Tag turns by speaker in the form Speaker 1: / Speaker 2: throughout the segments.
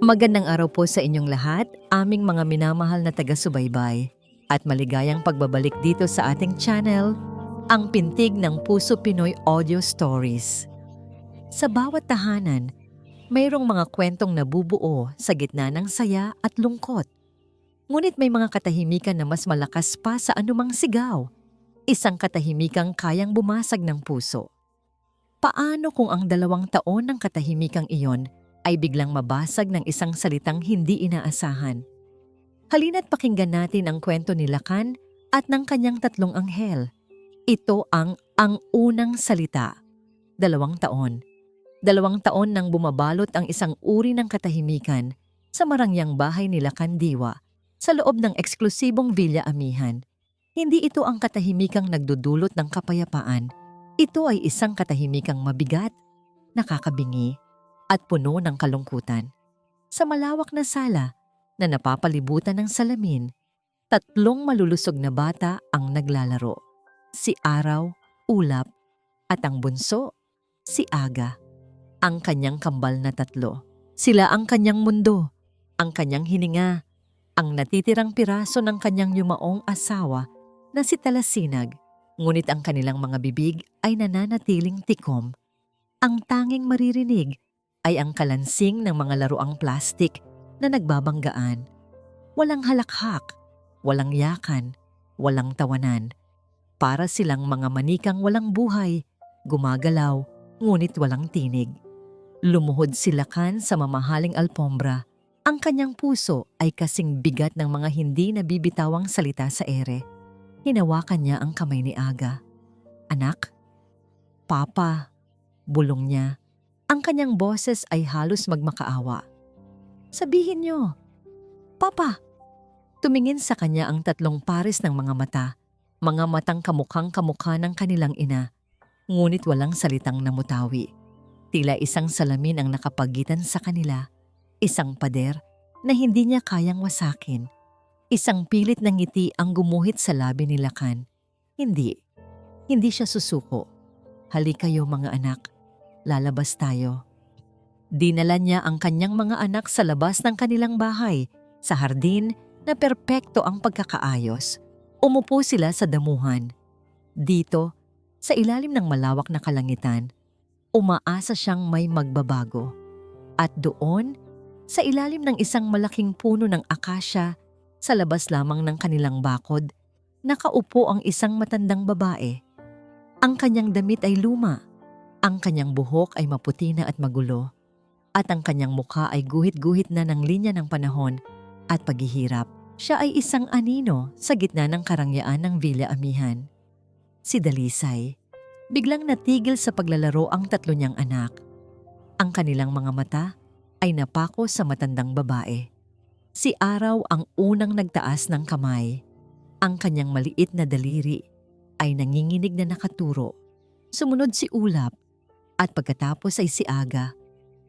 Speaker 1: Magandang araw po sa inyong lahat, aming mga minamahal na taga-subaybay, at maligayang pagbabalik dito sa ating channel, ang Pintig ng Puso Pinoy Audio Stories. Sa bawat tahanan, mayroong mga kwentong nabubuo sa gitna ng saya at lungkot. Ngunit may mga katahimikan na mas malakas pa sa anumang sigaw, isang katahimikang kayang bumasag ng puso. Paano kung ang 2 taon ng katahimikang iyon ay biglang mabasag ng isang salitang hindi inaasahan? Halina't pakinggan natin ang kwento ni Lakan at ng kanyang 3 anghel. Ito ang unang salita. 2 taon. 2 taon nang bumabalot ang isang uri ng katahimikan sa marangyang bahay ni Lakan Diwa sa loob ng eksklusibong Villa Amihan. Hindi ito ang katahimikang nagdudulot ng kapayapaan. Ito ay isang katahimikang mabigat, nakakabingi, at puno ng kalungkutan. Sa malawak na sala na napapalibutan ng salamin, 3 malulusog na bata ang naglalaro. Si Araw, Ulap, at ang bunso, si Aga. Ang kanyang kambal na 3. Sila ang kanyang mundo, ang kanyang hininga, ang natitirang piraso ng kanyang yumaong asawa na si Talasinag. Ngunit ang kanilang mga bibig ay nananatiling tikom. Ang tanging maririnig ay ang kalansing ng mga laruang plastik na nagbabanggaan. Walang halakhak, walang yakan, walang tawanan. Para silang mga manikang walang buhay, gumagalaw, ngunit walang tinig. Lumuhod si Lakan sa mamahaling alpombra. Ang kanyang puso ay kasing bigat ng mga hindi nabibitawang salita sa ere. Hinawakan niya ang kamay ni Aga. "Anak? Papa," bulong niya. Ang kanyang boses ay halos magmakaawa. "Sabihin niyo, Papa!" Tumingin sa kanya ang 3 pares ng mga matang kamukhang kamukha ng kanilang ina, ngunit walang salitang namutawi. Tila isang salamin ang nakapagitan sa kanila, isang pader na hindi niya kayang wasakin. Isang pilit ng ngiti ang gumuhit sa labi ni Lakan. Hindi siya susuko. "Halika kayo mga anak, lalabas tayo." Dinala niya ang kanyang mga anak sa labas ng kanilang bahay, sa hardin na perpekto ang pagkakaayos. Umupo sila sa damuhan. Dito, sa ilalim ng malawak na kalangitan, umaasa siyang may magbabago. At doon, sa ilalim ng isang malaking puno ng akasya, sa labas lamang ng kanilang bakod, nakaupo ang isang matandang babae. Ang kanyang damit ay luma, ang kanyang buhok ay maputi na at magulo, at ang kanyang mukha ay guhit-guhit na ng linya ng panahon at paghihirap. Siya ay isang anino sa gitna ng karangyaan ng Villa Amihan. Si Dalisay. Biglang natigil sa paglalaro ang 3 niyang anak. Ang kanilang mga mata ay napako sa matandang babae. Si Araw ang unang nagtaas ng kamay. Ang kanyang maliit na daliri ay nanginginig na nakaturo. Sumunod si Ulap, at pagkatapos ay si Aga.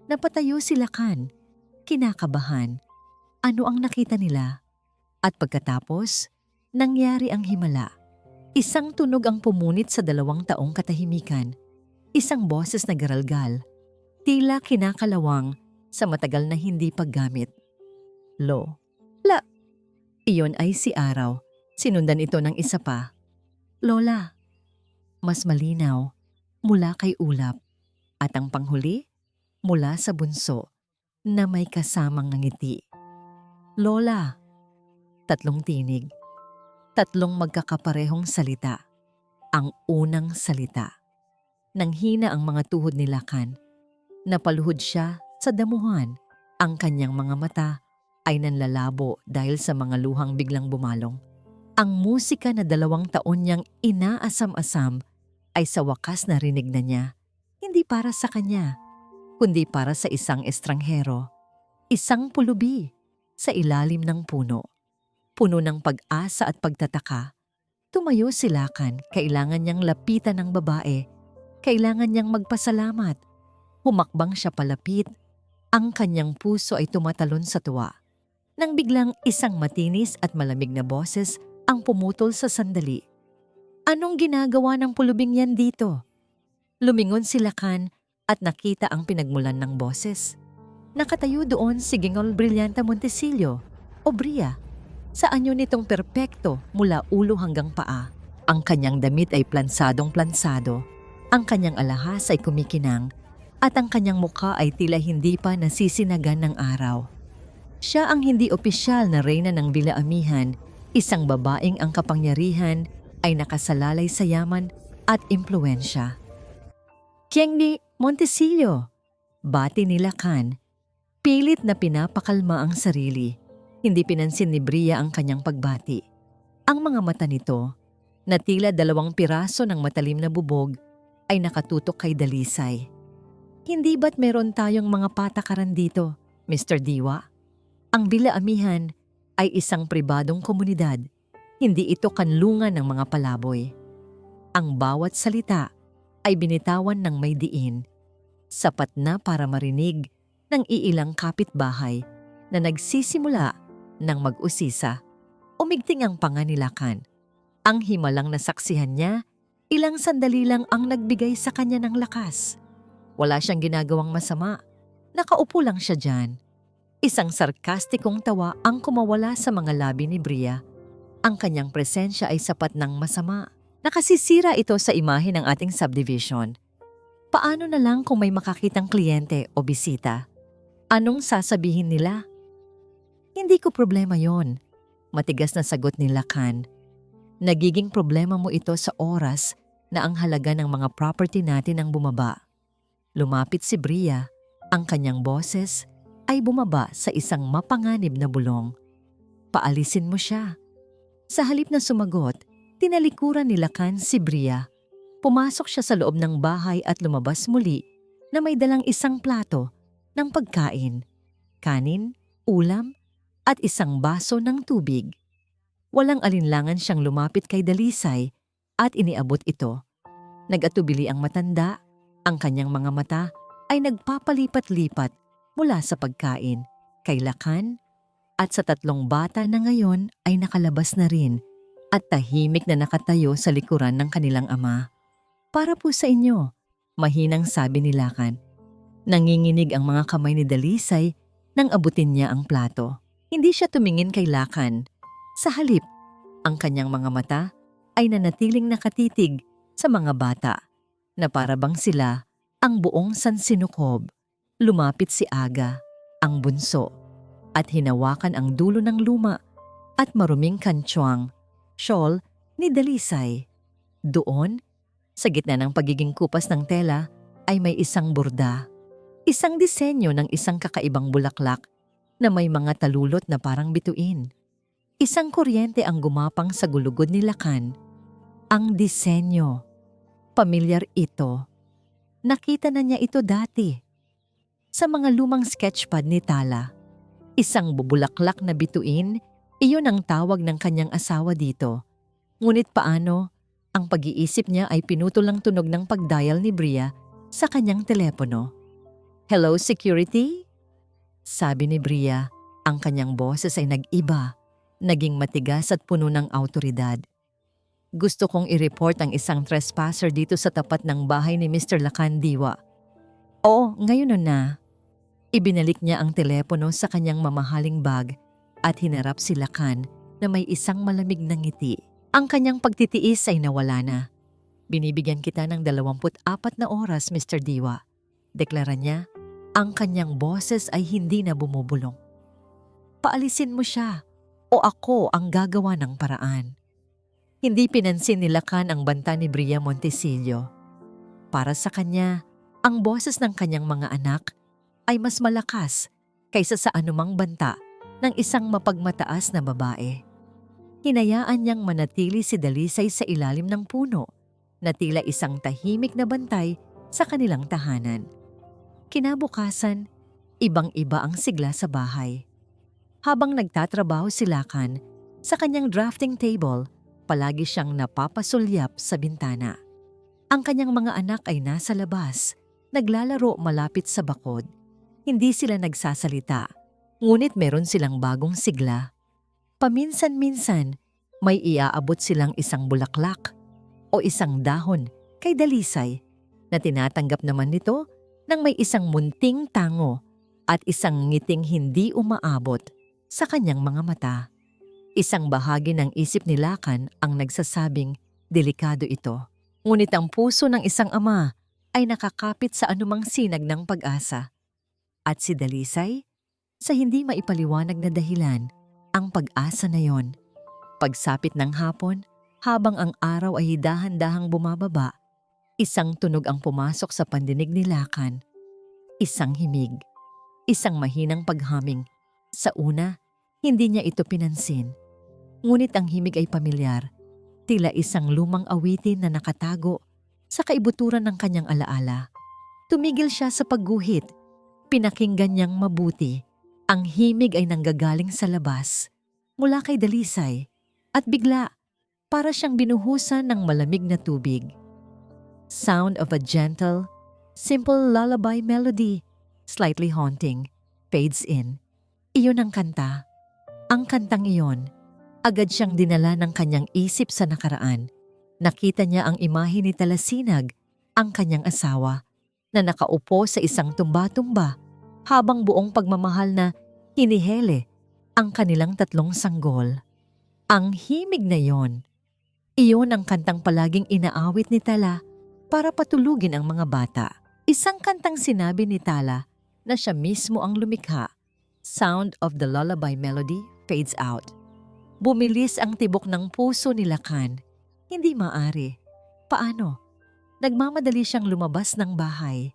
Speaker 1: Napatayo si Lakan, kinakabahan. Ano ang nakita nila? At pagkatapos, nangyari ang himala. Isang tunog ang pumunit sa 2 taong katahimikan. Isang boses na garalgal, tila kinakalawang sa matagal na hindi paggamit. "Lo." "La." Iyon ay si Araw. Sinundan ito ng isa pa. "Lola." Mas malinaw, mula kay Ulap. At ang panghuli, mula sa bunso, na may kasamang ngiti. "Lola." 3 tinig. 3 magkakaparehong salita. Ang unang salita. Nanghina ang mga tuhod ni Lakan. Napaluhod siya sa damuhan. Ang kanyang mga mata ay nanlalabo dahil sa mga luhang biglang bumalong. Ang musika na 2 taon niyang inaasam-asam ay sa wakas narinig na niya. Hindi para sa kanya, kundi para sa isang estranghero. Isang pulubi sa ilalim ng puno. Puno ng pag-asa at pagtataka. Tumayo si Lakan, kailangan niyang lapitan ng babae. Kailangan niyang magpasalamat. Humakbang siya palapit. Ang kanyang puso ay tumatalon sa tuwa. Nang biglang isang matinis at malamig na boses ang pumutol sa sandali. "Anong ginagawa ng pulubing yan dito?" Lumingon si Lakan at nakita ang pinagmulan ng boses. Nakatayo doon si Gingol Brillanta Montesillo o Bria. Sa anyo nitong perpekto mula ulo hanggang paa. Ang kanyang damit ay plansadong-plansado. Ang kanyang alahas ay kumikinang at ang kanyang mukha ay tila hindi pa nasisinagan ng araw. Siya ang hindi opisyal na reyna ng Villa Amihan, isang babaeng ang kapangyarihan ay nakasalalay sa yaman at impluensya. Kiengni Montesillo, bati ni Lacan. Pilit na pinapakalma ang sarili. Hindi pinansin ni Bria ang kanyang pagbati. Ang mga mata nito, na tila 2 piraso ng matalim na bubog, ay nakatutok kay Dalisay. Hindi ba't meron tayong mga patakaran dito, Mr. Diwa? Ang Villa Amihan ay isang pribadong komunidad. Hindi ito kanlungan ng mga palaboy. Ang bawat salita ay binitawan ng may diin. Sapat na para marinig ng iilang kapitbahay na nagsisimula ng mag-usisa. Umigting ang panga ni Lacan. Ang himalang nasaksihan niya, ilang sandali lang ang nagbigay sa kanya ng lakas. Wala siyang ginagawang masama. Nakaupo lang siya dyan. Isang sarkastikong tawa ang kumawala sa mga labi ni Bria. Ang kanyang presensya ay sapat ng masama. Nakasisira ito sa imahe ng ating subdivision. Paano na lang kung may makakitang kliyente o bisita? Anong sasabihin nila? Hindi ko problema yon. Matigas na sagot ni Lacan. Nagiging problema mo ito sa oras na ang halaga ng mga property natin ang bumaba. Lumapit si Bria, ang kanyang boses ay bumaba sa isang mapanganib na bulong. Paalisin mo siya. Sa halip na sumagot, tinalikuran ni Lacan si Bria. Pumasok siya sa loob ng bahay at lumabas muli na may dalang isang plato ng pagkain, kanin, ulam, at isang baso ng tubig. Walang alinlangan siyang lumapit kay Dalisay at iniabot ito. Nag-atubili ang matanda, ang kanyang mga mata ay nagpapalipat-lipat mula sa pagkain kay Lacan at sa 3 bata na ngayon ay nakalabas na rin at tahimik na nakatayo sa likuran ng kanilang ama. Para po sa inyo, mahinang sabi ni Lacan. Nanginginig ang mga kamay ni Dalisay nang abutin niya ang plato. Hindi siya tumingin kay Lacan. Sa halip, ang kanyang mga mata ay nanatiling nakatitig sa mga bata na para bang sila ang buong sansinukob. Lumapit si Aga, ang bunso, at hinawakan ang dulo ng luma at maruming kantsuang, shawl ni Dalisay. Doon, sa gitna ng pagiging kupas ng tela, ay may isang burda. Isang disenyo ng isang kakaibang bulaklak na may mga talulot na parang bituin. Isang kuryente ang gumapang sa gulugod ni Lacan. Ang disenyo. Pamilyar ito. Nakita na niya ito dati. Sa mga lumang sketchpad ni Tala. Isang bubulaklak na bituin, iyon ang tawag ng kanyang asawa dito. Ngunit paano, ang pag-iisip niya ay pinutol ang tunog ng pagdial ni Bria sa kanyang telepono. "Hello, security?" Sabi ni Bria, ang kanyang boses ay nag-iba, naging matigas at puno ng awtoridad. "Gusto kong i-report ang isang trespasser dito sa tapat ng bahay ni Mr. Lacan Diwa." "Oo, ngayon na." Ibinalik niya ang telepono sa kanyang mamahaling bag at hinarap si Lacan na may isang malamig na ngiti. Ang kanyang pagtitiis ay nawala na. "Binibigyan kita ng 24 na oras, Mr. Diwa." Deklara niya. Ang kanyang boses ay hindi na bumubulong. "Paalisin mo siya o ako ang gagawa ng paraan." Hindi pinansin ni Lacan ang banta ni Bria Montesillo. Para sa kanya, ang boses ng kanyang mga anak ay mas malakas kaysa sa anumang banta ng isang mapagmataas na babae. Hinayaan niyang manatili si Dalisay sa ilalim ng puno na tila isang tahimik na bantay sa kanilang tahanan. Kinabukasan, ibang-iba ang sigla sa bahay. Habang nagtatrabaho si Lacan sa kanyang drafting table, palagi siyang napapasulyap sa bintana. Ang kanyang mga anak ay nasa labas, naglalaro malapit sa bakod. Hindi sila nagsasalita, ngunit meron silang bagong sigla. Paminsan-minsan, may iaabot silang isang bulaklak o isang dahon kay Dalisay na tinatanggap naman nito nang may isang munting tango at isang ngiting hindi umaabot sa kanyang mga mata. Isang bahagi ng isip ni Lakan ang nagsasabing delikado ito. Ngunit ang puso ng isang ama ay nakakapit sa anumang sinag ng pag-asa. At si Dalisay, sa hindi maipaliwanag na dahilan, ang pag-asa na yon. Pagsapit ng hapon, habang ang araw ay dahan-dahang bumababa, isang tunog ang pumasok sa pandinig ni Lakan. Isang himig, isang mahinang paghaming. Sa una, hindi niya ito pinansin. Ngunit ang himig ay pamilyar, tila isang lumang awitin na nakatago sa kaibuturan ng kanyang alaala. Tumigil siya sa pagguhit, pinakinggan niyang mabuti. Ang himig ay nanggagaling sa labas, mula kay Dalisay, at bigla, para siyang binuhusan ng malamig na tubig. Sound of a gentle, simple lullaby melody, slightly haunting, fades in. Iyon ang kanta. Ang kantang iyon, agad siyang dinala ng kanyang isip sa nakaraan. Nakita niya ang imahe ni Talasinag, ang kanyang asawa, na nakaupo sa isang tumba-tumba habang buong pagmamahal na hinihele ang kanilang tatlong sanggol. Ang himig na yon, iyon ang kantang palaging inaawit ni Tala para patulugin ang mga bata. Isang kantang sinabi ni Tala na siya mismo ang lumikha. Sound of the lullaby melody fades out. Bumilis ang tibok ng puso ni Lakan. Hindi maari. Paano? Nagmamadali siyang lumabas ng bahay.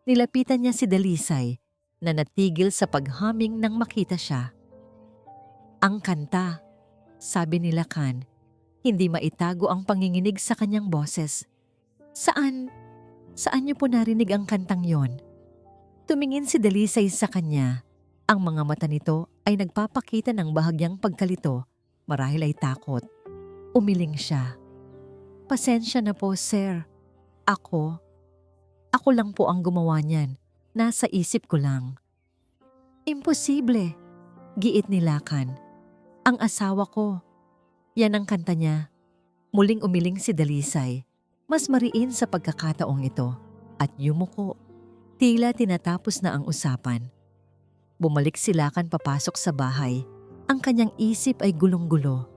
Speaker 1: Nilapitan niya si Dalisay na natigil sa paghaming nang makita siya. Ang kanta, sabi ni Lakan, hindi maitago ang panginginig sa kanyang boses. Saan niyo po narinig ang kantang yon? Tumingin si Dalisay sa kanya. Ang mga mata nito ay nagpapakita ng bahagyang pagkalito, marahil ay takot. Umiling siya. Pasensya na po, sir. Ako lang po ang gumawa niyan. Nasa isip ko lang. Imposible, giit ni Lakan. Ang asawa ko. Yan ang kanta niya. Muling umiling si Dalisay. Mas mariin sa pagkakataong ito. At yumuko. Tila tinatapos na ang usapan. Bumalik si Lakan papasok sa bahay. Ang kanyang isip ay gulong-gulo.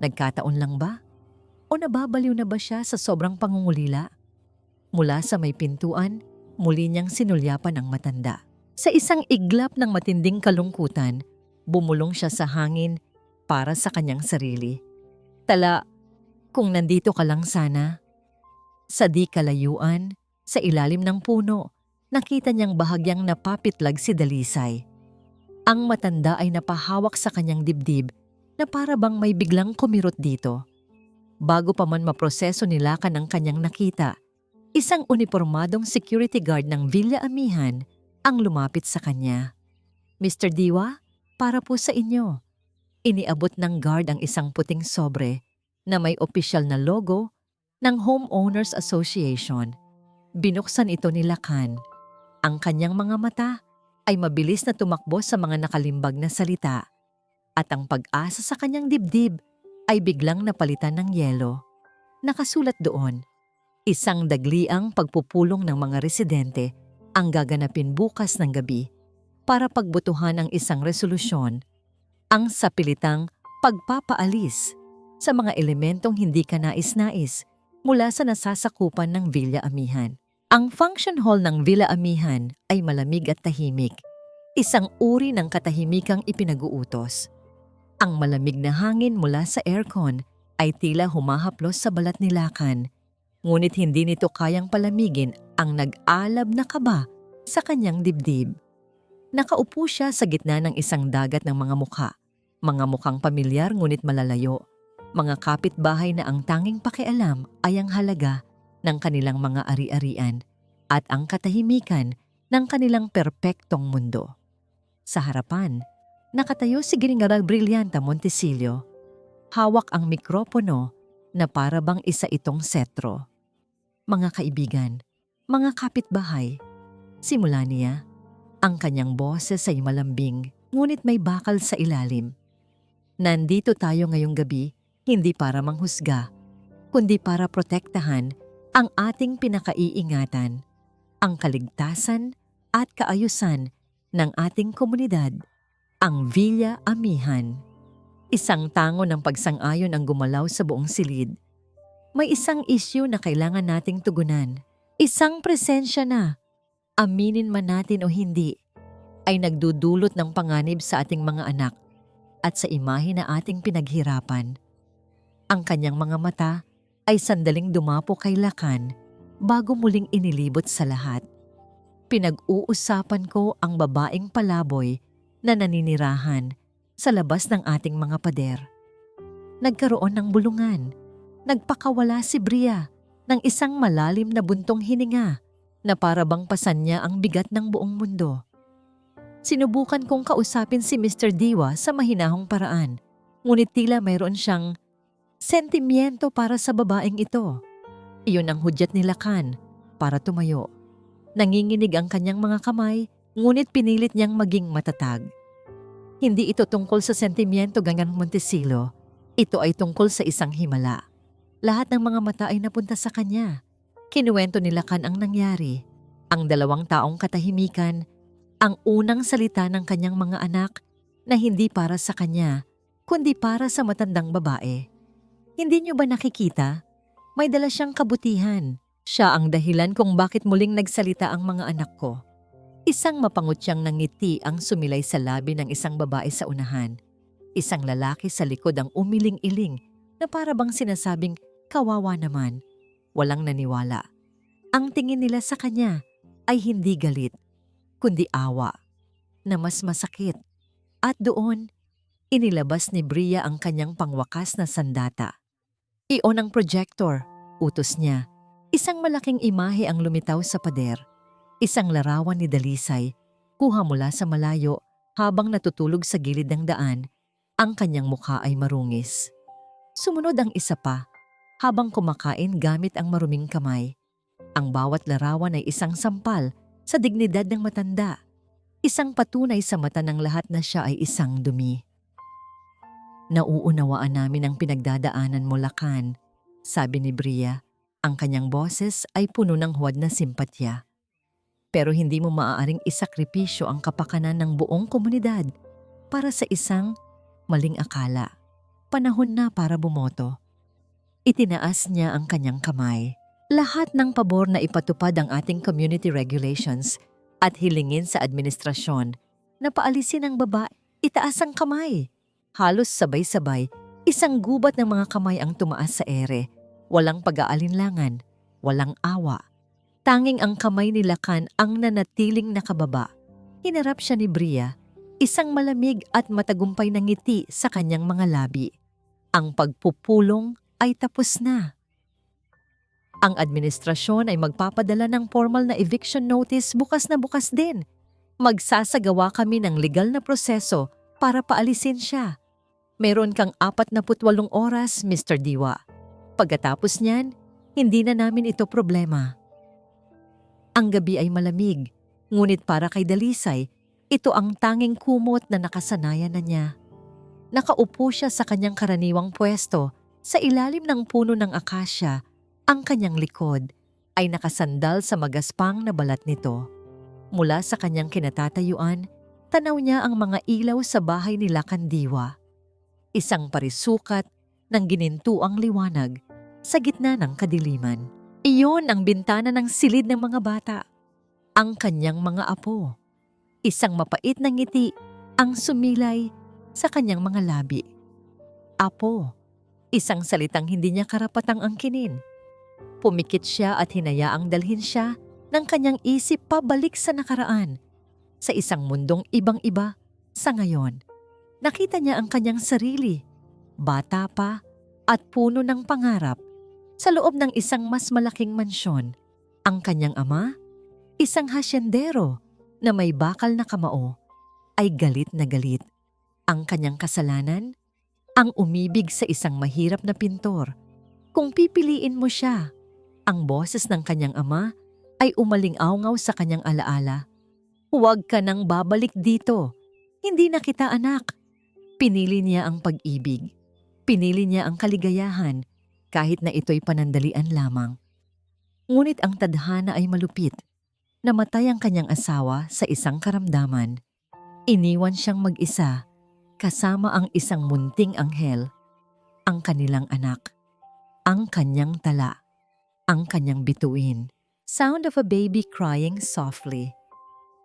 Speaker 1: Nagkataon lang ba? O nababaliw na ba siya sa sobrang pangungulila? Mula sa may pintuan, muli niyang sinulyapan ang matanda. Sa isang iglap ng matinding kalungkutan, bumulong siya sa hangin para sa kanyang sarili. Tala, kung nandito ka lang sana. Sa di kalayuan, sa ilalim ng puno, nakita niyang bahagyang napapitlag si Dalisay. Ang matanda ay napahawak sa kanyang dibdib na para bang may biglang kumirot dito. Bago pa man maproseso ni Lakan ang kanyang nakita, isang unipormadong security guard ng Villa Amihan ang lumapit sa kanya. Mr. Diwa, para po sa inyo. Iniabot ng guard ang isang puting sobre na may opisyal na logo ng Homeowners Association. Binuksan ito ni Lakan. Ang kanyang mga mata ay mabilis na tumakbo sa mga nakalimbag na salita at ang pag-asa sa kanyang dibdib ay biglang napalitan ng yelo. Nakasulat doon, isang dagliang pagpupulong ng mga residente ang gaganapin bukas ng gabi para pagbutuhan ang isang resolusyon, ang sapilitang pagpapaalis sa mga elementong hindi kanais-nais mula sa nasasakupan ng Villa Amihan. Ang function hall ng Villa Amihan ay malamig at tahimik, isang uri ng katahimikang ipinag-uutos. Ang malamig na hangin mula sa aircon ay tila humahaplos sa balat ni Lakan, ngunit hindi nito kayang palamigin ang nag-alab na kaba sa kanyang dibdib. Nakaupo siya sa gitna ng isang dagat ng mga mukha, mga mukhang pamilyar ngunit malalayo, mga kapitbahay na ang tanging pakialam ay ang halaga ng kanilang mga ari-arian at ang katahimikan ng kanilang perpektong mundo. Sa harapan, nakatayo si Gingara Brillanta Montesillo. Hawak ang mikropono na para bang isa itong setro. Mga kaibigan, mga kapitbahay, simula niya, ang kanyang boses ay malambing ngunit may bakal sa ilalim. Nandito tayo ngayong gabi hindi para manghusga, kundi para protektahan ang ating pinakaiingatan, ang kaligtasan at kaayusan ng ating komunidad, ang Villa Amihan. Isang tango ng pagsang-ayon ang gumalaw sa buong silid. May isang issue na kailangan nating tugunan. Isang presensya na, aminin man natin o hindi, ay nagdudulot ng panganib sa ating mga anak at sa imahe na ating pinaghirapan. Ang kanyang mga mata ay sandaling dumapo kay Lakan bago muling inilibot sa lahat. Pinag-uusapan ko ang babaeng palaboy na naninirahan sa labas ng ating mga pader. Nagkaroon ng bulungan. Nagpakawala si Bria ng isang malalim na buntong hininga na para bang pasan niya ang bigat ng buong mundo. Sinubukan kong kausapin si Mr. Diwa sa mahinahong paraan, ngunit tila mayroon siyang sentimiento para sa babaeng ito. Iyon ang hudyat ni Lakan para tumayo. Nanginginig ang kanyang mga kamay, ngunit pinilit niyang maging matatag. Hindi ito tungkol sa sentimiento ganyan Montesilo. Ito ay tungkol sa isang himala. Lahat ng mga mata ay napunta sa kanya. Kinuwento ni Lakan ang nangyari. Ang dalawang taong katahimikan, ang unang salita ng kanyang mga anak na hindi para sa kanya, kundi para sa matandang babae. Hindi niyo ba nakikita? May dala siyang kabutihan. Siya ang dahilan kung bakit muling nagsalita ang mga anak ko. Isang mapangutyang nangiti ang sumilay sa labi ng isang babae sa unahan. Isang lalaki sa likod ang umiling-iling na para bang sinasabing kawawa naman. Walang naniwala. Ang tingin nila sa kanya ay hindi galit, kundi awa, na mas masakit. At doon, inilabas ni Bria ang kanyang pangwakas na sandata. Iyon ang projector, utos niya. Isang malaking imahe ang lumitaw sa pader. Isang larawan ni Dalisay, kuha mula sa malayo habang natutulog sa gilid ng daan, ang kanyang mukha ay marungis. Sumunod ang isa pa, habang kumakain gamit ang maruming kamay. Ang bawat larawan ay isang sampal sa dignidad ng matanda, isang patunay sa mata ng lahat na siya ay isang dumi. Nauunawaan namin ang pinagdadaanan mo, Lakan, sabi ni Bria. Ang kanyang boses ay puno ng huwad na simpatya. Pero hindi mo maaaring isakripisyo ang kapakanan ng buong komunidad para sa isang maling akala. Panahon na para bumoto. Itinaas niya ang kanyang kamay. Lahat ng pabor na ipatupad ang ating community regulations at hilingin sa administrasyon na paalisin ang babae, itaas ang kamay. Halos sabay-sabay, isang gubat ng mga kamay ang tumaas sa ere. Walang pag-aalinlangan, walang awa. Tanging ang kamay ni Lakan ang nanatiling nakababa. Hinarap siya ni Bria, isang malamig at matagumpay na ngiti sa kanyang mga labi. Ang pagpupulong ay tapos na. Ang administrasyon ay magpapadala ng formal na eviction notice bukas na bukas din. Magsasagawa kami ng legal na proseso para paalisin siya. Meron kang 48 oras, Mr. Diwa. Pagkatapos niyan, hindi na namin ito problema. Ang gabi ay malamig, ngunit para kay Dalisay, ito ang tanging kumot na nakasanayan na niya. Nakaupo siya sa kanyang karaniwang pwesto sa ilalim ng puno ng akasya. Ang kanyang likod ay nakasandal sa magaspang na balat nito. Mula sa kanyang kinatatayuan, tanaw niya ang mga ilaw sa bahay ni Lakan Diwa. Isang parisukat ng ginintuang liwanag sa gitna ng kadiliman. Iyon ang bintana ng silid ng mga bata. Ang kanyang mga apo. Isang mapait na ngiti ang sumilay sa kanyang mga labi. Apo, isang salitang hindi niya karapatang angkinin. Pumikit siya at hinayaang dalhin siya ng kanyang isip pabalik sa nakaraan. Sa isang mundong ibang-iba sa ngayon. Nakita niya ang kanyang sarili, bata pa at puno ng pangarap. Sa loob ng isang mas malaking mansyon, ang kanyang ama, isang hasyendero na may bakal na kamao, ay galit na galit. Ang kanyang kasalanan, ang umibig sa isang mahirap na pintor. Kung pipiliin mo siya, ang boses ng kanyang ama ay umaling-awngaw sa kanyang alaala. Huwag ka nang babalik dito. Hindi na kita anak. Pinili niya ang pag-ibig. Pinili niya ang kaligayahan. Kahit na ito'y panandalian lamang. Ngunit ang tadhana ay malupit. Namatay ang kanyang asawa sa isang karamdaman. Iniwan siyang mag-isa kasama ang isang munting anghel, ang kanilang anak, ang kanyang tala, ang kanyang bituin. Sound of a baby crying softly.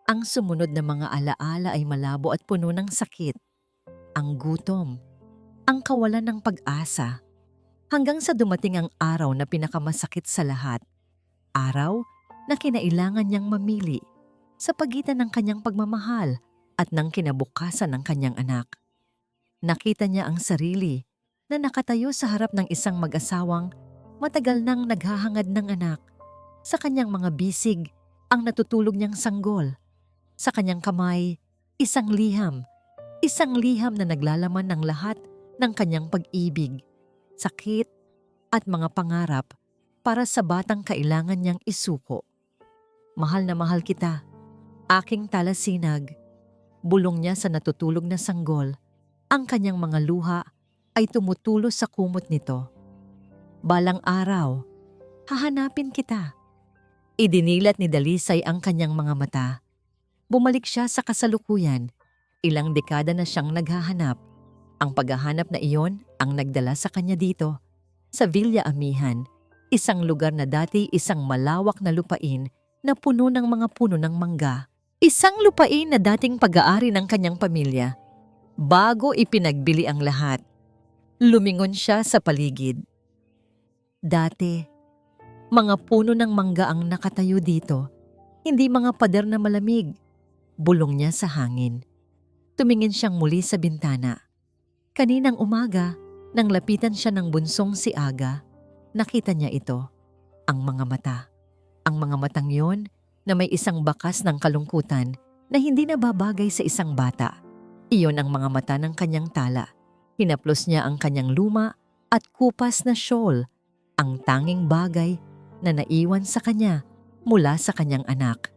Speaker 1: Ang sumunod na mga alaala ay malabo at puno ng sakit, ang gutom, ang kawalan ng pag-asa, hanggang sa dumating ang araw na pinakamasakit sa lahat. Araw na kinailangan niyang mamili sa pagitan ng kanyang pagmamahal at ng kinabukasan ng kanyang anak. Nakita niya ang sarili na nakatayo sa harap ng isang mag-asawang matagal nang naghahangad ng anak. Sa kanyang mga bisig, ang natutulog niyang sanggol. Sa kanyang kamay, isang liham na naglalaman ng lahat ng kanyang pag-ibig, sakit at mga pangarap para sa batang kailangan niyang isuko. Mahal na mahal kita, aking talasinag. Bulong niya sa natutulog na sanggol. Ang kanyang mga luha ay tumutulo sa kumot nito. Balang araw, hahanapin kita. Idinilat ni Dalisay ang kanyang mga mata. Bumalik siya sa kasalukuyan. Ilang dekada na siyang naghahanap. Ang paghahanap na iyon ang nagdala sa kanya dito, sa Villa Amihan, isang lugar na dati isang malawak na lupain na puno ng mga puno ng mangga. Isang lupain na dating pag-aari ng kanyang pamilya. Bago ipinagbili ang lahat, lumingon siya sa paligid. Dati, mga puno ng mangga ang nakatayo dito, hindi mga pader na malamig. Bulong niya sa hangin. Tumingin siyang muli sa bintana. Kaninang umaga, nang lapitan siya ng bunsong si Aga, nakita niya ito, ang mga mata. Ang mga matang yon na may isang bakas ng kalungkutan na hindi nababagay sa isang bata. Iyon ang mga mata ng kanyang tala. Hinaplos niya ang kanyang luma at kupas na shawl, ang tanging bagay na naiwan sa kanya mula sa kanyang anak.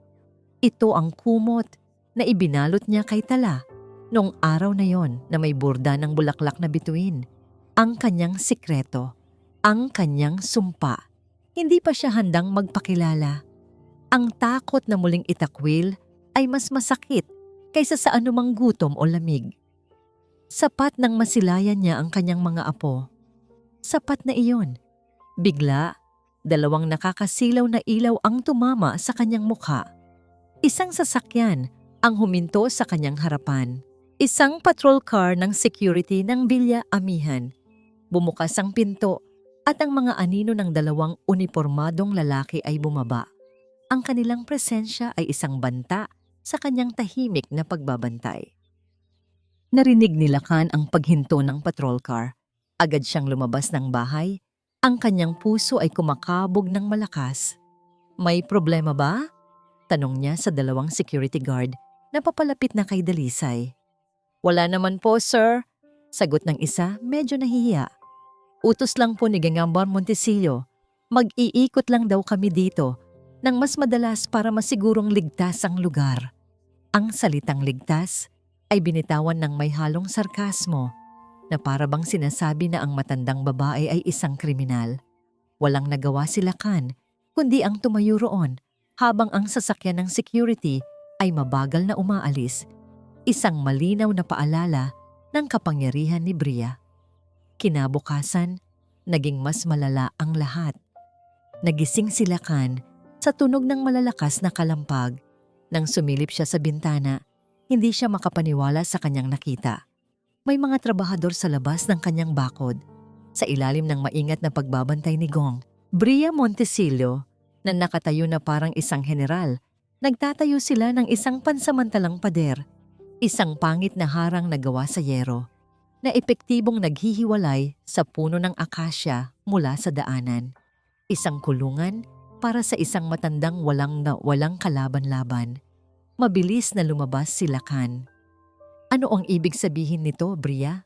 Speaker 1: Ito ang kumot na ibinalot niya kay Tala noong araw na yon na may burda ng bulaklak na bituin. Ang kanyang sikreto, ang kanyang sumpa. Hindi pa siya handang magpakilala. Ang takot na muling itakwil ay mas masakit kaysa sa anumang gutom o lamig. Sapat nang masilayan niya ang kanyang mga apo. Sapat na iyon. Bigla, dalawang nakakasilaw na ilaw ang tumama sa kanyang mukha. Isang sasakyan ang huminto sa kanyang harapan. Isang patrol car ng security ng Villa Amihan. Bumukas ang pinto at ang mga anino ng dalawang unipormadong lalaki ay bumaba. Ang kanilang presensya ay isang banta sa kanyang tahimik na pagbabantay. Narinig ni Lakan ang paghinto ng patrol car. Agad siyang lumabas ng bahay. Ang kanyang puso ay kumakabog ng malakas. May problema ba? Tanong niya sa dalawang security guard na papalapit na kay Dalisay. Wala naman po, sir. Sagot ng isa, medyo nahihiya. Utos lang po ni Gangambar Montesillo. Mag-iikot lang daw kami dito nang mas madalas para masigurong ligtas ang lugar. Ang salitang ligtas ay binitawan ng may halong sarkasmo na para bang sinasabi na ang matandang babae ay isang kriminal. Walang nagawa si Lakan kundi ang tumayo roon habang ang sasakyan ng security ay mabagal na umaalis. Isang malinaw na paalala ng kapangyarihan ni Bria. Kinabukasan, naging mas malala ang lahat. Nagising si Lakan sa tunog ng malalakas na kalampag. Nang sumilip siya sa bintana, hindi siya makapaniwala sa kanyang nakita. May mga trabahador sa labas ng kanyang bakod. Sa ilalim ng maingat na pagbabantay ni Gong, Bria Montesillo, na nakatayo na parang isang general, nagtatayo sila ng isang pansamantalang pader. Isang pangit na harang na gawa sa yero, na epektibong naghihiwalay sa puno ng akasya mula sa daanan. Isang kulungan para sa isang matandang walang kalaban-laban. Mabilis na lumabas si Lakan. Ano ang ibig sabihin nito, Bria?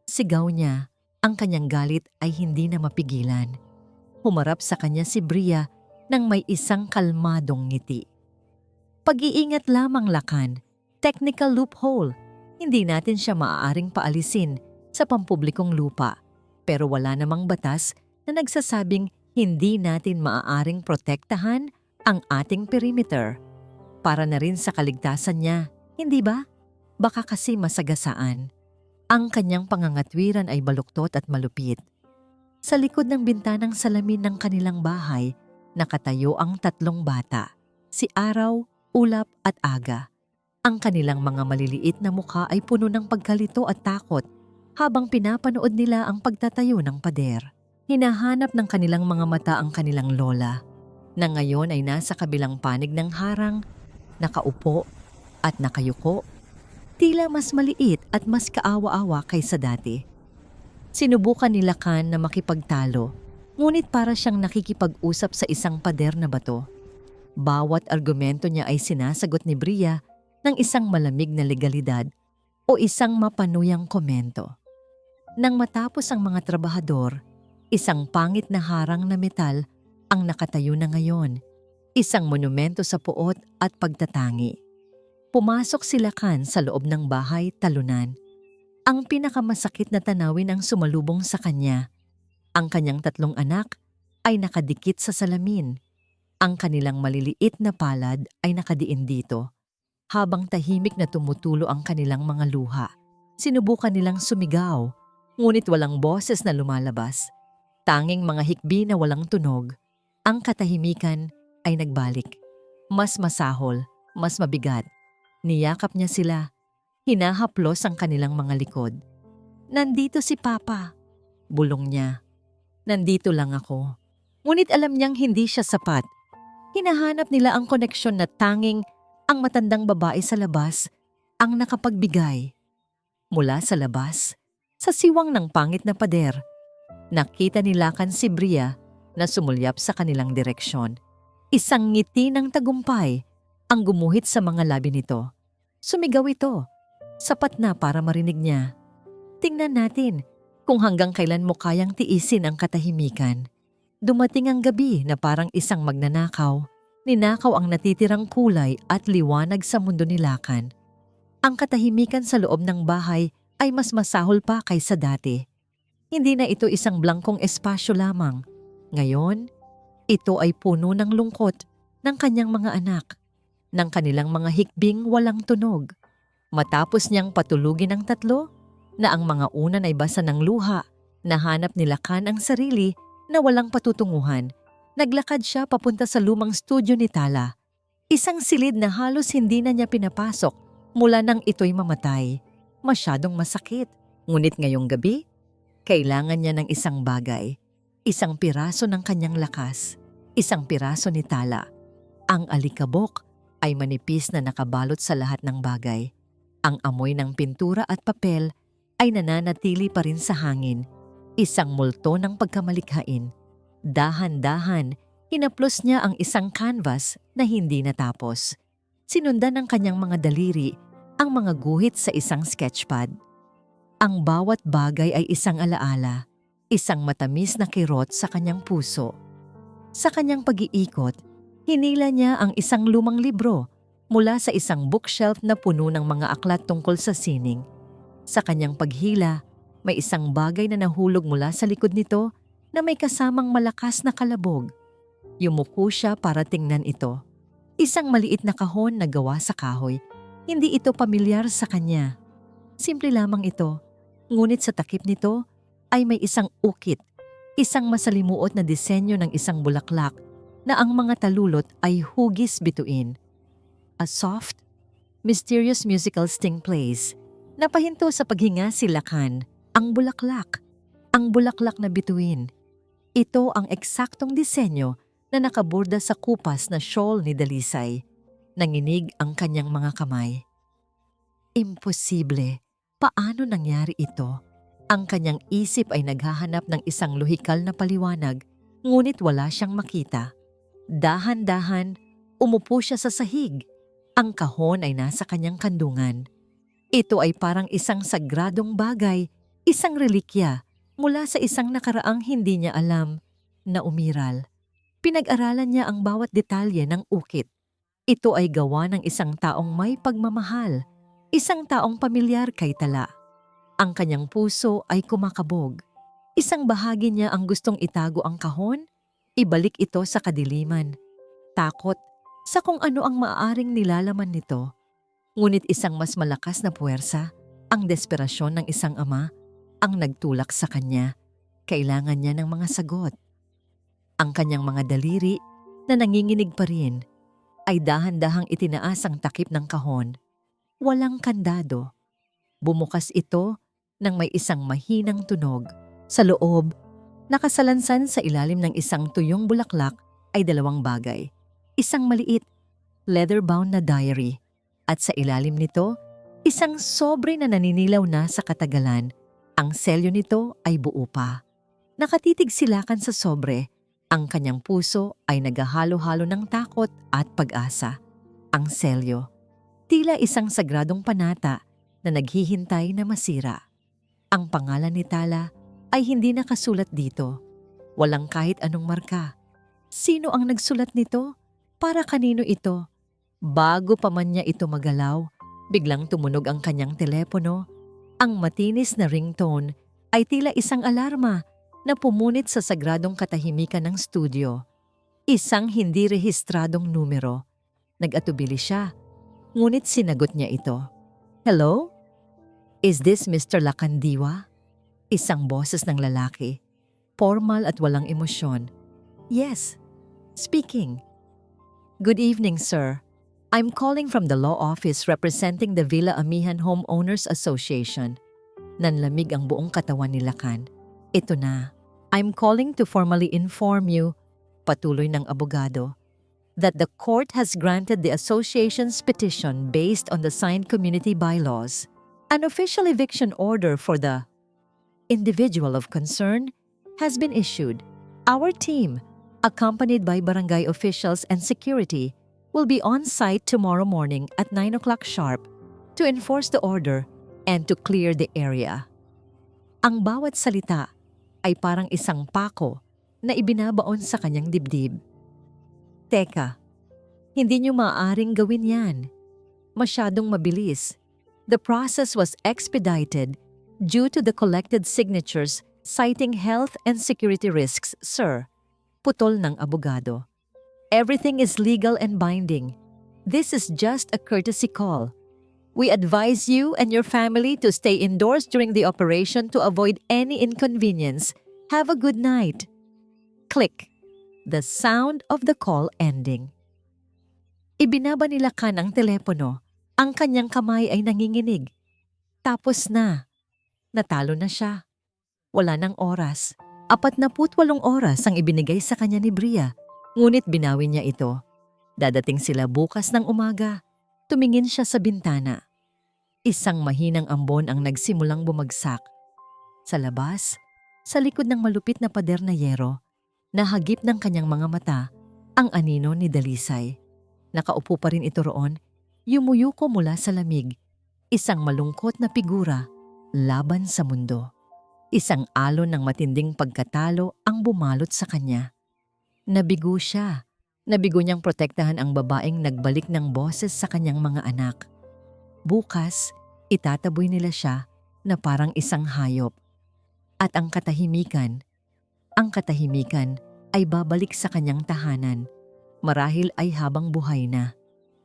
Speaker 1: Sigaw niya, ang kanyang galit ay hindi na mapigilan. Humarap sa kanya si Bria nang may isang kalmadong ngiti. Pag-iingat lamang, Lakan. Technical loophole. Hindi natin siya maaaring paalisin sa pampublikong lupa. Pero wala namang batas na nagsasabing hindi natin maaaring protektahan ang ating perimeter. Para na rin sa kaligtasan niya, hindi ba? Baka kasi masagasaan. Ang kanyang pangangatwiran ay baluktot at malupit. Sa likod ng bintanang salamin ng kanilang bahay, nakatayo ang 3 bata, si Araw, Ulap at Aga. Ang kanilang mga maliliit na mukha ay puno ng pagkalito at takot habang pinapanood nila ang pagtatayo ng pader. Hinahanap ng kanilang mga mata ang kanilang lola, na ngayon ay nasa kabilang panig ng harang, nakaupo at nakayuko, tila mas maliit at mas kaawa-awa kaysa dati. Sinubukan ni Lakan na makipagtalo, ngunit para siyang nakikipag-usap sa isang pader na bato. Bawat argumento niya ay sinasagot ni Bria ng isang malamig na legalidad o isang mapanuyang komento. Nang matapos ang mga trabahador, isang pangit na harang na metal ang nakatayo na ngayon, isang monumento sa puot at pagtatangi. Pumasok si Lakan sa loob ng bahay talunan. Ang pinakamasakit na tanawin ang sumalubong sa kanya. Ang kanyang 3 anak ay nakadikit sa salamin. Ang kanilang maliliit na palad ay nakadiin dito. Habang tahimik na tumutulo ang kanilang mga luha, sinubukan nilang sumigaw, ngunit walang boses na lumalabas. Tanging mga hikbi na walang tunog. Ang katahimikan ay nagbalik. Mas masahol, mas mabigat. Niyakap niya sila. Hinahaplos ang kanilang mga likod. "Nandito si Papa," bulong niya. "Nandito lang ako." Ngunit alam niyang hindi siya sapat. Hinahanap nila ang koneksyon na tanging ang matandang babae sa labas ang nakapagbigay. Mula sa labas, sa siwang ng pangit na pader, nakita ni Lakan si Bria na sumulyap sa kanilang direksyon. Isang ngiti ng tagumpay ang gumuhit sa mga labi nito. Sumigaw ito, sapat na para marinig niya. "Tingnan natin kung hanggang kailan mo kayang tiisin ang katahimikan." Dumating ang gabi na parang isang magnanakaw. Ninakaw ang natitirang kulay at liwanag sa mundo ni Lakan. Ang katahimikan sa loob ng bahay ay mas masahol pa kaysa dati. Hindi na ito isang blangkong espasyo lamang. Ngayon, ito ay puno ng lungkot ng kanyang mga anak, ng kanilang mga hikbing walang tunog. Matapos niyang patulugin ang 3, na ang mga unan ay basa ng luha, nahanap ni Lakan ang sarili na walang patutunguhan. Naglakad siya papunta sa lumang studio ni Tala. Isang silid na halos hindi na niya pinapasok mula nang ito'y mamatay. Masyadong masakit. Ngunit ngayong gabi, kailangan niya ng isang bagay. Isang piraso ng kanyang lakas. Isang piraso ni Tala. Ang alikabok ay manipis na nakabalot sa lahat ng bagay. Ang amoy ng pintura at papel ay nananatili pa rin sa hangin. Isang multo ng pagkamalikhain. Dahan-dahan, hinaplos niya ang isang canvas na hindi natapos. Sinundan ng kanyang mga daliri ang mga guhit sa isang sketchpad. Ang bawat bagay ay isang alaala, isang matamis na kirot sa kanyang puso. Sa kanyang pag-iikot, hinila niya ang isang lumang libro mula sa isang bookshelf na puno ng mga aklat tungkol sa sining. Sa kanyang paghila, may isang bagay na nahulog mula sa likod nito na may kasamang malakas na kalabog. Yumuko siya para tingnan ito. Isang maliit na kahon na gawa sa kahoy. Hindi ito pamilyar sa kanya. Simple lamang ito, ngunit sa takip nito ay may isang ukit, isang masalimuot na disenyo ng isang bulaklak na ang mga talulot ay hugis bituin. A soft, mysterious musical sting plays. Napahinto sa paghinga si Lakan. Ang bulaklak na bituin. Ito ang eksaktong disenyo na nakaborda sa kupas na shawl ni Dalisay. Nanginig ang kanyang mga kamay. Imposible. Paano nangyari ito? Ang kanyang isip ay naghahanap ng isang lohikal na paliwanag, ngunit wala siyang makita. Dahan-dahan, umupo siya sa sahig. Ang kahon ay nasa kanyang kandungan. Ito ay parang isang sagradong bagay, isang relikya mula sa isang nakaraang hindi niya alam na umiral. Pinag-aralan niya ang bawat detalye ng ukit. Ito ay gawa ng isang taong may pagmamahal, isang taong pamilyar kay Tala. Ang kanyang puso ay kumakabog. Isang bahagi niya ang gustong itago ang kahon, ibalik ito sa kadiliman. Takot sa kung ano ang maaaring nilalaman nito. Ngunit isang mas malakas na puwersa, ang desperasyon ng isang ama, ang nagtulak sa kanya. Kailangan niya ng mga sagot. Ang kanyang mga daliri na nanginginig pa rin ay dahan-dahang itinaas ang takip ng kahon. Walang kandado. Bumukas ito nang may isang mahinang tunog. Sa loob, nakasalansan sa ilalim ng isang tuyong bulaklak ay dalawang bagay. Isang maliit, leather-bound na diary. At sa ilalim nito, isang sobre na naninilaw na sa katagalan. Ang selyo nito ay buo pa. Nakatitig silakan sa sobre. Ang kanyang puso ay naghahalo-halo ng takot at pag-asa. Ang selyo, tila isang sagradong panata na naghihintay na masira. Ang pangalan ni Tala ay hindi nakasulat dito. Walang kahit anong marka. Sino ang nagsulat nito? Para kanino ito? Bago pa man niya ito magalaw, biglang tumunog ang kanyang telepono. Ang matinis na ringtone ay tila isang alarma na pumunit sa sagradong katahimikan ng studio. Isang hindi rehistradong numero. Nag-atubili siya, ngunit sinagot niya ito. Hello? Is this Mr. Lacandiwa? Isang boses ng lalaki, formal at walang emosyon. Yes, speaking. Good evening, sir. I'm calling from the law office representing the Villa Amihan Homeowners Association. Nanlamig ang buong katawan ni Lacan. Ito na. I'm calling to formally inform you, patuloy ng abogado, that the court has granted the association's petition based on the signed community bylaws. An official eviction order for the individual of concern has been issued. Our team, accompanied by barangay officials and security, will be on site tomorrow morning at 9 o'clock sharp to enforce the order and to clear the area. Ang bawat salita ay parang isang pako na ibinabaon sa kanyang dibdib. Teka, hindi niyo maaaring gawin yan. Masyadong mabilis. The process was expedited due to the collected signatures citing health and security risks, sir. Putol ng abogado. Everything is legal and binding. This is just a courtesy call. We advise you and your family to stay indoors during the operation to avoid any inconvenience. Have a good night. Click. The sound of the call ending. Ibinaba ni Lacan ang telepono. Ang kanyang kamay ay nanginginig. Tapos na. Natalo na siya. Wala nang oras. 48 oras ang ibinigay sa kanya ni Bria. Ngunit binawi niya ito. Dadating sila bukas ng umaga. Tumingin siya sa bintana. Isang mahinang ambon ang nagsimulang bumagsak. Sa labas, sa likod ng malupit na pader na yero, nahagip ng kanyang mga mata ang anino ni Dalisay. Nakaupo pa rin ito roon, yumuyuko mula sa lamig. Isang malungkot na figura laban sa mundo. Isang alon ng matinding pagkatalo ang bumalot sa kanya. Nabigo siya. Nabigo niyang protektahan ang babaeng nagbalik ng boses sa kanyang mga anak. Bukas, itataboy nila siya na parang isang hayop. At ang katahimikan ay babalik sa kanyang tahanan. Marahil ay habang buhay na.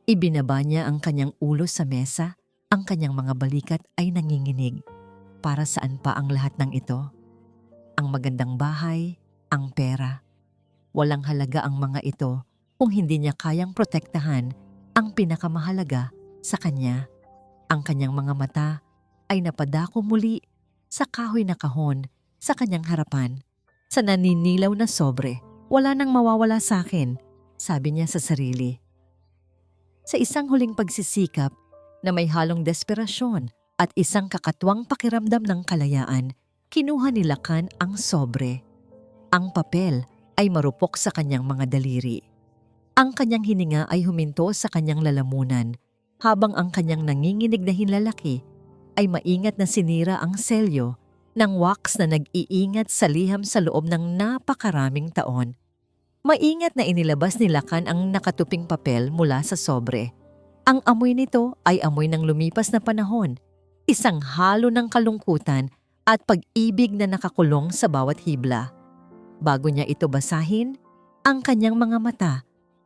Speaker 1: Ibinaba niya ang kanyang ulo sa mesa, ang kanyang mga balikat ay nanginginig. Para saan pa ang lahat ng ito? Ang magandang bahay, ang pera. Walang halaga ang mga ito kung hindi niya kayang protektahan ang pinakamahalaga sa kanya. Ang kanyang mga mata ay napadako muli sa kahoy na kahon sa kanyang harapan. Sa naninilaw na sobre, wala nang mawawala sa akin, sabi niya sa sarili. Sa isang huling pagsisikap na may halong desperasyon at isang kakatwang pakiramdam ng kalayaan, kinuha ni Lacan ang sobre. Ang papel ay marupok sa kanyang mga daliri. Ang kanyang hininga ay huminto sa kanyang lalamunan, habang ang kanyang nanginginig na hinlalaki ay maingat na sinira ang selyo ng wax na nag-iingat sa liham sa loob ng napakaraming taon. Maingat na inilabas ni Lacan ang nakatuping papel mula sa sobre. Ang amoy nito ay amoy ng lumipas na panahon, isang halo ng kalungkutan at pag-ibig na nakakulong sa bawat hibla. Bago niya ito basahin, ang kanyang mga mata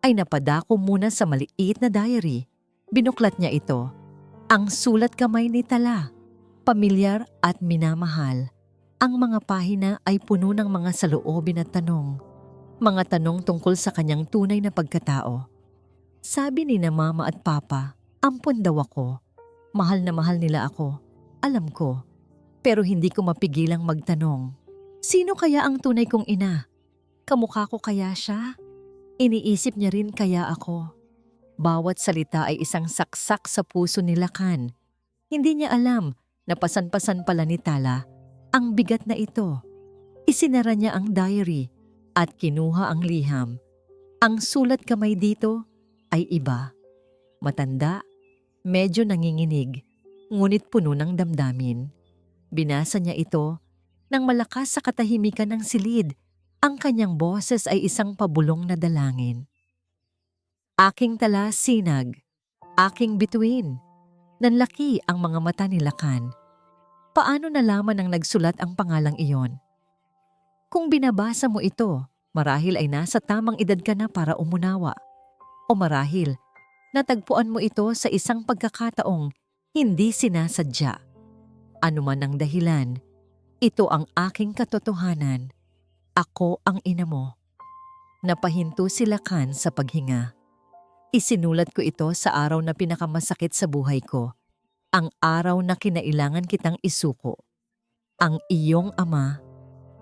Speaker 1: ay napadako muna sa maliit na diary. Binuklat niya ito Ang sulat kamay ni Tala, pamilyar at minamahal. Ang mga pahina ay puno ng mga saloobin at tanong. Mga tanong tungkol sa kanyang tunay na pagkatao. Sabi ni na mama at papa, ampun daw ako. Mahal na mahal nila ako. Alam ko. Pero hindi ko mapigilang magtanong. Sino kaya ang tunay kong ina? Kamukha ko kaya siya? Iniisip niya rin kaya ako. Bawat salita ay isang saksak sa puso ni Lakan. Hindi niya alam na pasan-pasan pala ni Tala ang bigat na ito. Isinara niya ang diary at kinuha ang liham. Ang sulat kamay dito ay iba. Matanda, medyo nanginginig, ngunit puno ng damdamin. Binasa niya ito nang malakas sa katahimikan ng silid. Ang kanyang boses ay isang pabulong na dalangin. Aking Tala sinag, aking bituin. Nanlaki ang mga mata ni Lakan. Paano nalaman ng nagsulat ang pangalang iyon? Kung binabasa mo ito, marahil ay nasa tamang edad ka na para umunawa. O marahil, natagpuan mo ito sa isang pagkakataong hindi sinasadya. Ano man ang dahilan, ito ang aking katotohanan. Ako ang ina mo. Napahinto si Lakan sa paghinga. Isinulat ko ito sa araw na pinakamasakit sa buhay ko. Ang araw na kinailangan kitang isuko. Ang iyong ama,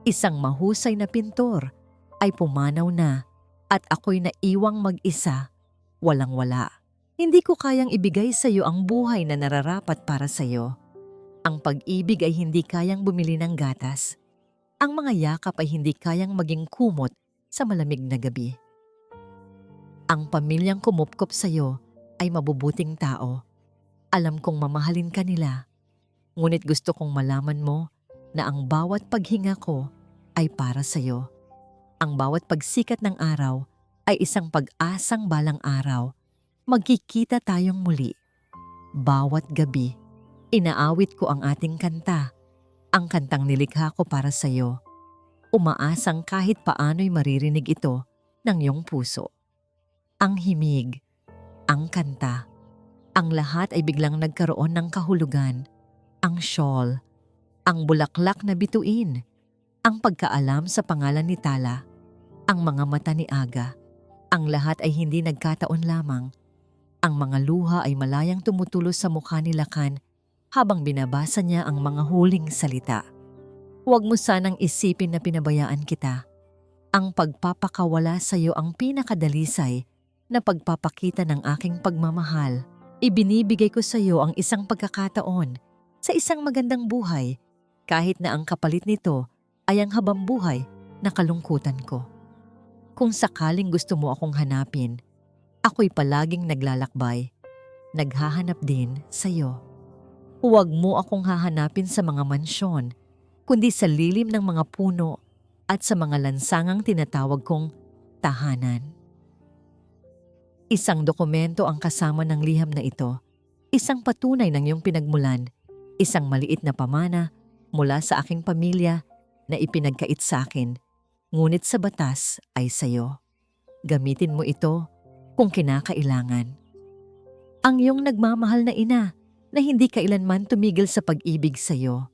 Speaker 1: isang mahusay na pintor, ay pumanaw na at ako'y naiwang mag-isa, walang-wala. Hindi ko kayang ibigay sa iyo ang buhay na nararapat para sa iyo. Ang pag-ibig ay hindi kayang bumili ng gatas. Ang mga yakap ay hindi kayang maging kumot sa malamig na gabi. Ang pamilyang kumupkop sa iyo ay mabubuting tao. Alam kong mamahalin ka nila. Ngunit gusto kong malaman mo na ang bawat paghinga ko ay para sa iyo. Ang bawat pagsikat ng araw ay isang pag-asang balang araw. Magkikita tayong muli. Bawat gabi, inaawit ko ang ating kanta, ang kantang nilikha ko para sa iyo. Umaasang kahit paano'y maririnig ito ng iyong puso. Ang himig, ang kanta, ang lahat ay biglang nagkaroon ng kahulugan. Ang shawl, ang bulaklak na bituin, ang pagkaalam sa pangalan ni Tala, ang mga mata ni Aga. Ang lahat ay hindi nagkataon lamang. Ang mga luha ay malayang tumutulos sa mukha ni Lakan habang binabasa niya ang mga huling salita. Huwag mo sanang isipin na pinabayaan kita. Ang pagpapakawala sa iyo ang pinakadalisay na pagpapakita ng aking pagmamahal. Ibinibigay ko sa iyo ang isang pagkakataon sa isang magandang buhay, kahit na ang kapalit nito ay ang habambuhay na kalungkutan ko. Kung sakaling gusto mo akong hanapin, ako'y palaging naglalakbay, naghahanap din sa iyo. Huwag mo akong hahanapin sa mga mansyon, kundi sa lilim ng mga puno at sa mga lansangang tinatawag kong tahanan. Isang dokumento ang kasama ng liham na ito, isang patunay ng iyong pinagmulan, isang maliit na pamana mula sa aking pamilya na ipinagkait sa akin, ngunit sa batas ay sa iyo. Gamitin mo ito kung kinakailangan. Ang iyong nagmamahal na ina na hindi kailanman tumigil sa pag-ibig sa iyo.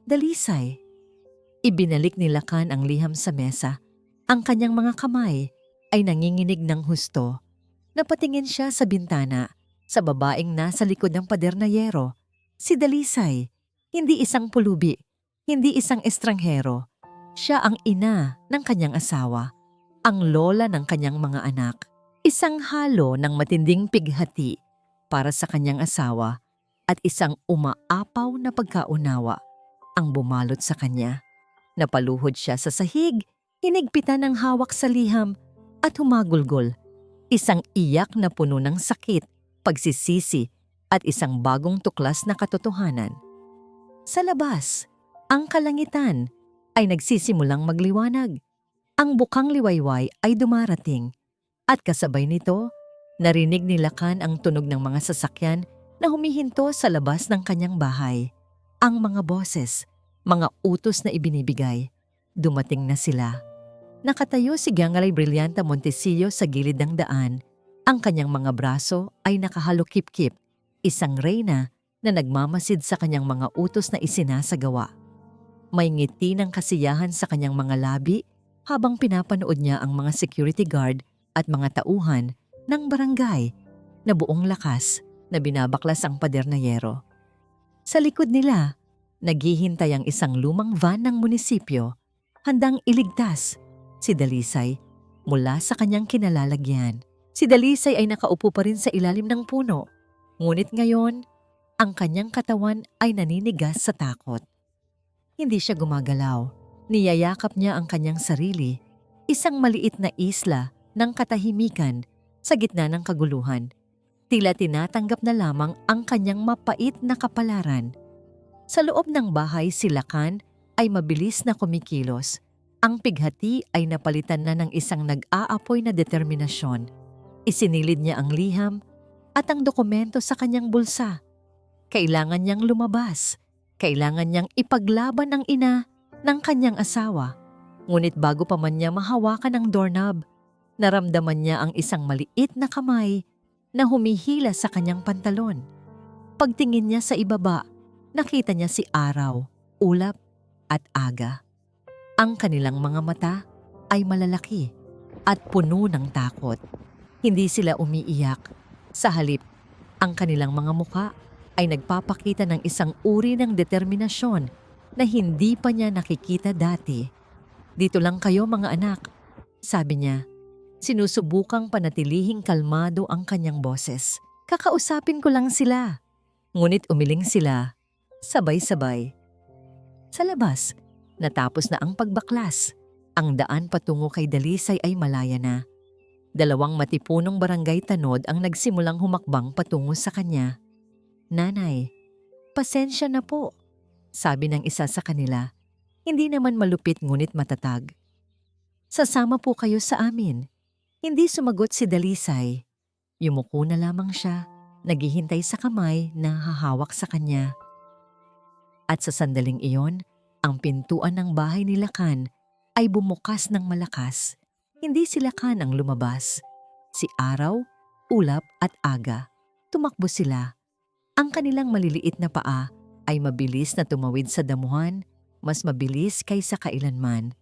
Speaker 1: Dalisay. Ibinalik ni Lakan ang liham sa mesa. Ang kanyang mga kamay ay nanginginig ng husto. Napatingin siya sa bintana, sa babaeng nasa likod ng pader na yero. Si Dalisay, hindi isang pulubi, hindi isang estranghero. Siya ang ina ng kanyang asawa, ang lola ng kanyang mga anak. Isang halo ng matinding pighati para sa kanyang asawa at isang umaapaw na pagkaunawa ang bumalot sa kanya. Napaluhod siya sa sahig, hinigpitan ng hawak sa liham at humagulgol. Isang iyak na puno ng sakit, pagsisisi at isang bagong tuklas na katotohanan. Sa labas, ang kalangitan ay nagsisimulang magliwanag. Ang bukang liwayway ay dumarating at kasabay nito, narinig ni Lakan ang tunog ng mga sasakyan na humihinto sa labas ng kanyang bahay. Ang mga boses, mga utos na ibinibigay, dumating na sila. Nakatayo si Gangaray Brillanta Montesillo sa gilid ng daan. Ang kanyang mga braso ay nakahalokip-kip. isang reyna na nagmamasid sa kanyang mga utos na isinasagawa. May ngiti ng kasiyahan sa kanyang mga labi habang pinapanood niya ang mga security guard at mga tauhan ng barangay na buong lakas na binabaklas ang pader na yero. Sa likod nila, naghihintay ang isang lumang van ng munisipyo, handang iligtas si Dalisay mula sa kanyang kinalalagyan. Si Dalisay ay nakaupo pa rin sa ilalim ng puno, ngunit ngayon, ang kanyang katawan ay naninigas sa takot. Hindi siya gumagalaw. Niyayakap niya ang kanyang sarili, isang maliit na isla ng katahimikan sa gitna ng kaguluhan. Tila tinatanggap na lamang ang kanyang mapait na kapalaran. Sa loob ng bahay si Lakan ay mabilis na kumikilos. Ang pighati ay napalitan na ng isang nag-aapoy na determinasyon. Isinilid niya ang liham at ang dokumento sa kanyang bulsa. Kailangan niyang lumabas. Kailangan niyang ipaglaban ang ina ng kanyang asawa. Ngunit bago pa man niya mahawakan ang doorknob, naramdaman niya ang isang maliit na kamay na humihila sa kanyang pantalon. Pagtingin niya sa ibaba, nakita niya si Araw, Ulap at Aga. Ang kanilang mga mata ay malalaki at puno ng takot. Hindi sila umiiyak. Sa halip, ang kanilang mga mukha ay nagpapakita ng isang uri ng determinasyon na hindi pa niya nakikita dati. "Dito lang kayo mga anak," sabi niya. Sinusubukang panatilihing kalmado ang kanyang boses. "Kakausapin ko lang sila." Ngunit umiling sila, sabay-sabay. Sa labas, natapos na ang pagbaklas. Ang daan patungo kay Dalisay ay malaya na. 2 matipunong barangay tanod ang nagsimulang humakbang patungo sa kanya. "Nanay, pasensya na po," sabi ng isa sa kanila. Hindi naman malupit ngunit matatag. "Sasama po kayo sa amin." Hindi sumagot si Dalisay. Yumuko na lamang siya, naghihintay sa kamay na hahawak sa kanya. At sa sandaling iyon, ang pintuan ng bahay ni Lakan ay bumukas ng malakas. Hindi si Lakan ang lumabas. Si Araw, Ulap at Aga. Tumakbo sila. Ang kanilang maliliit na paa ay mabilis na tumawid sa damuhan, mas mabilis kaysa kailanman.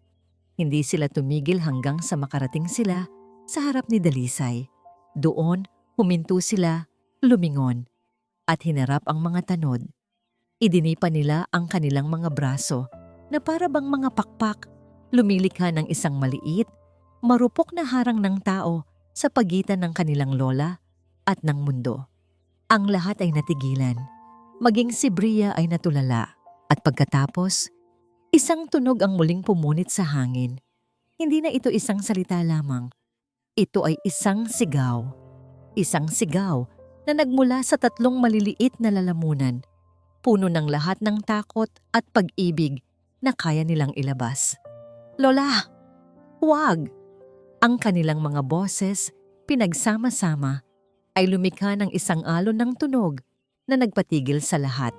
Speaker 1: Hindi sila tumigil hanggang sa makarating sila sa harap ni Dalisay. Doon, huminto sila, lumingon, at hinarap ang mga tanod. Idinipa nila ang kanilang mga braso na para bang mga pakpak, lumilikha ng isang maliit, marupok na harang ng tao sa pagitan ng kanilang lola at ng mundo. Ang lahat ay natigilan. Maging si Bria ay natulala. At pagkatapos, isang tunog ang muling pumunit sa hangin. Hindi na ito isang salita lamang. Ito ay isang sigaw. Isang sigaw na nagmula sa 3 maliliit na lalamunan. Puno ng lahat ng takot at pag-ibig na kaya nilang ilabas. "Lola! Huwag!" Ang kanilang mga boses, pinagsama-sama, ay lumikha ng isang alon ng tunog na nagpatigil sa lahat.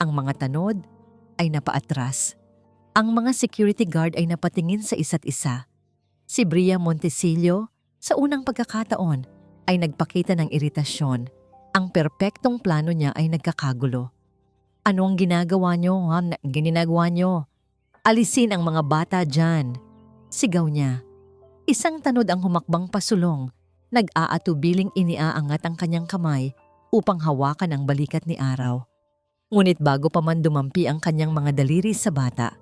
Speaker 1: Ang mga tanod ay napaatras. Ang mga security guard ay napatingin sa isa't isa. Si Bria Montesillo, sa unang pagkakataon, ay nagpakita ng iritasyon. Ang perpektong plano niya ay nagkakagulo. "Ano ang ginagawa niyo? Ginagawa niyo? Alisin ang mga bata dyan!" Sigaw niya. Isang tanod ang humakbang pasulong. Nag-aatubiling iniaangat ang kanyang kamay upang hawakan ang balikat ni Araw. Ngunit bago pa man dumampi ang kanyang mga daliri sa bata,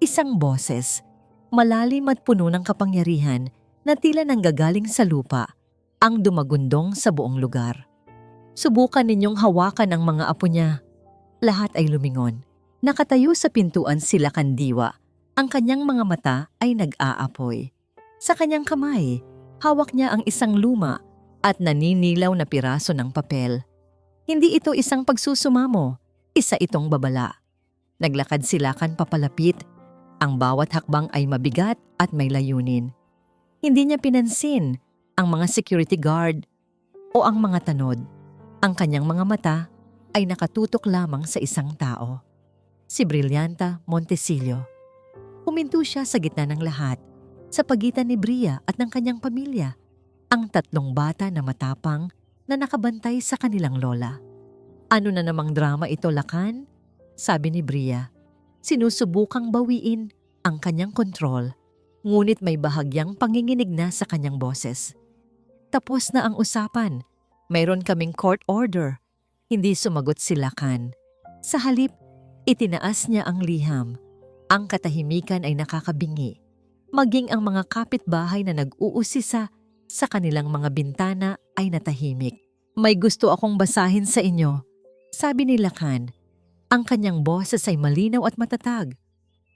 Speaker 1: isang boses, malalim at puno ng kapangyarihan na tila nanggagaling sa lupa, ang dumagundong sa buong lugar. "Subukan ninyong hawakan ang mga apo niya." Lahat ay lumingon. Nakatayo sa pintuan si Lakandiwa. Ang kanyang mga mata ay nag-aapoy. Sa kanyang kamay, hawak niya ang isang luma at naninilaw na piraso ng papel. Hindi ito isang pagsusumamo, isa itong babala. Naglakad si Lakan papalapit. Ang bawat hakbang ay mabigat at may layunin. Hindi niya pinansin ang mga security guard o ang mga tanod. Ang kanyang mga mata ay nakatutok lamang sa isang tao. Si Brillanta Montesillo. Huminto siya sa gitna ng lahat, sa pagitan ni Bria at ng kanyang pamilya, ang 3 bata na matapang na nakabantay sa kanilang lola. Ano na namang drama ito, Lakan? Sabi ni Bria. Sinusubukang bawiin ang kanyang kontrol, ngunit may bahagyang panginginig na sa kanyang boses. Tapos na ang usapan. Mayroon kaming court order. Hindi sumagot si Lakan. Sa halip, itinaas niya ang liham. Ang katahimikan ay nakakabingi. Maging ang mga kapitbahay na nag-uusisa sa kanilang mga bintana ay natahimik. May gusto akong basahin sa inyo, sabi ni Lakan. Ang kanyang boses ay malinaw at matatag.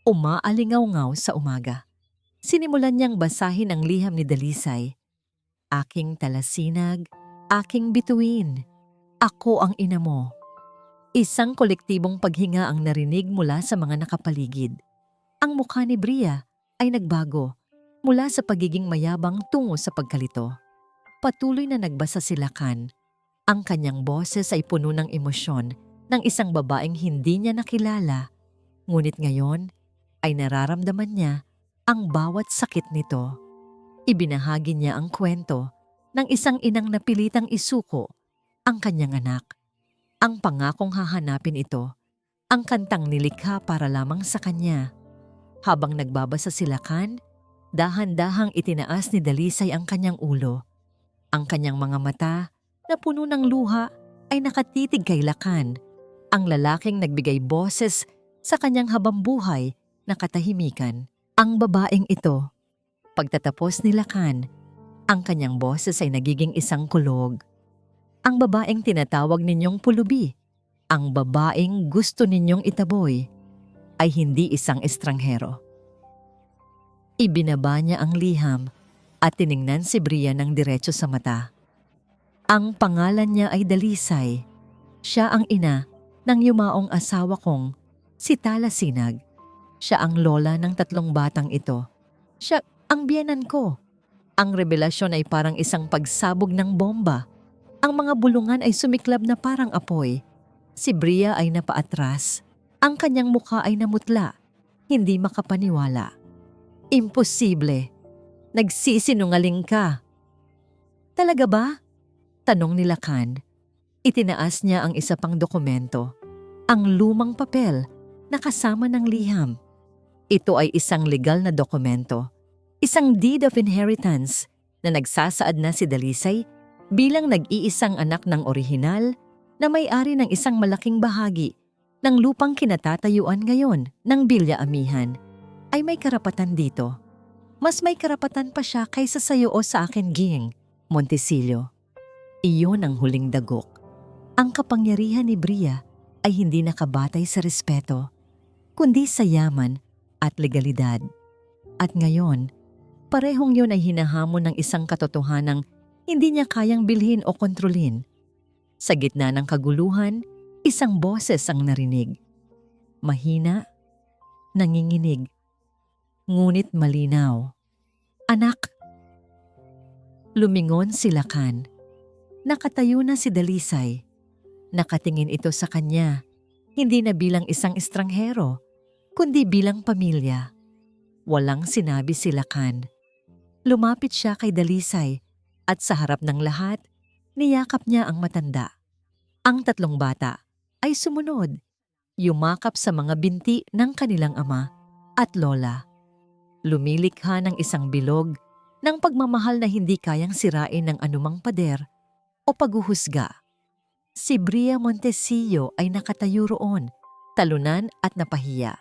Speaker 1: Umaalingaw-ngaw sa umaga. Sinimulan niyang basahin ang liham ni Dalisay. Aking talasinag, aking bituin. Ako ang ina mo. Isang kolektibong paghinga ang narinig mula sa mga nakapaligid. Ang mukha ni Bria ay nagbago mula sa pagiging mayabang tungo sa pagkalito. Patuloy na nagbasa si Lakan. Ang kanyang boses ay puno ng emosyon ng isang babaeng hindi niya nakilala. Ngunit ngayon ay nararamdaman niya ang bawat sakit nito. Ibinahagi niya ang kwento ng isang inang napilitang isuko ang kanyang anak. Ang pangakong hahanapin ito, ang kantang nilikha para lamang sa kanya. Habang nagbabasa si Lakan, dahan-dahang itinaas ni Dalisay ang kanyang ulo. Ang kanyang mga mata na puno ng luha ay nakatitig kay Lakan, ang lalaking nagbigay boses sa kanyang habambuhay na katahimikan. Ang babaeng ito, pagtatapos ni Lakan, ang kanyang boses ay nagiging isang kulog. Ang babaeng tinatawag ninyong pulubi, ang babaeng gusto ninyong itaboy, ay hindi isang estranghero. Ibinaba niya ang liham at tiningnan si Bria ng diretso sa mata. Ang pangalan niya ay Dalisay. Siya ang ina ng yumaong asawa kong si Talasinag. Siya ang lola ng 3 batang ito. Siya ang biyenan ko. Ang revelasyon ay parang isang pagsabog ng bomba. Ang mga bulungan ay sumiklab na parang apoy. Si Bria ay napaatras. Ang kanyang mukha ay namutla. Hindi makapaniwala. Imposible. Nagsisinungaling ka. Talaga ba? Tanong ni Lakan. Itinaas niya ang isa pang dokumento. Ang lumang papel na kasama ng liham. Ito ay isang legal na dokumento. Isang deed of inheritance na nagsasaad na si Dalisay bilang nag-iisang anak ng orihinal na may-ari ng isang malaking bahagi ng lupang kinatatayuan ngayon ng Bilya Amihan, ay may karapatan dito. Mas may karapatan pa siya kaysa sayo o sa akin, Ging, Montesillo. Iyon ang huling dagok. Ang kapangyarihan ni Bria ay hindi nakabatay sa respeto, kundi sa yaman at legalidad. At ngayon, parehong yun ay hinahamon ng isang katotohanang hindi niya kayang bilhin o kontrolin. Sa gitna ng kaguluhan, isang boses ang narinig. Mahina, nanginginig, ngunit malinaw. Anak! Lumingon si Lakan. Nakatayo na si Dalisay. Nakatingin ito sa kanya, hindi na bilang isang estranghero, kundi bilang pamilya. Walang sinabi si Lakan. Lumapit siya kay Dalisay at sa harap ng lahat, niyakap niya ang matanda. Ang 3 bata ay sumunod, yumakap sa mga binti ng kanilang ama at lola. Lumilikha ng isang bilog ng pagmamahal na hindi kayang sirain ng anumang pader o paghuhusga. Si Bria Montesillo ay nakatayo roon, talunan at napahiya.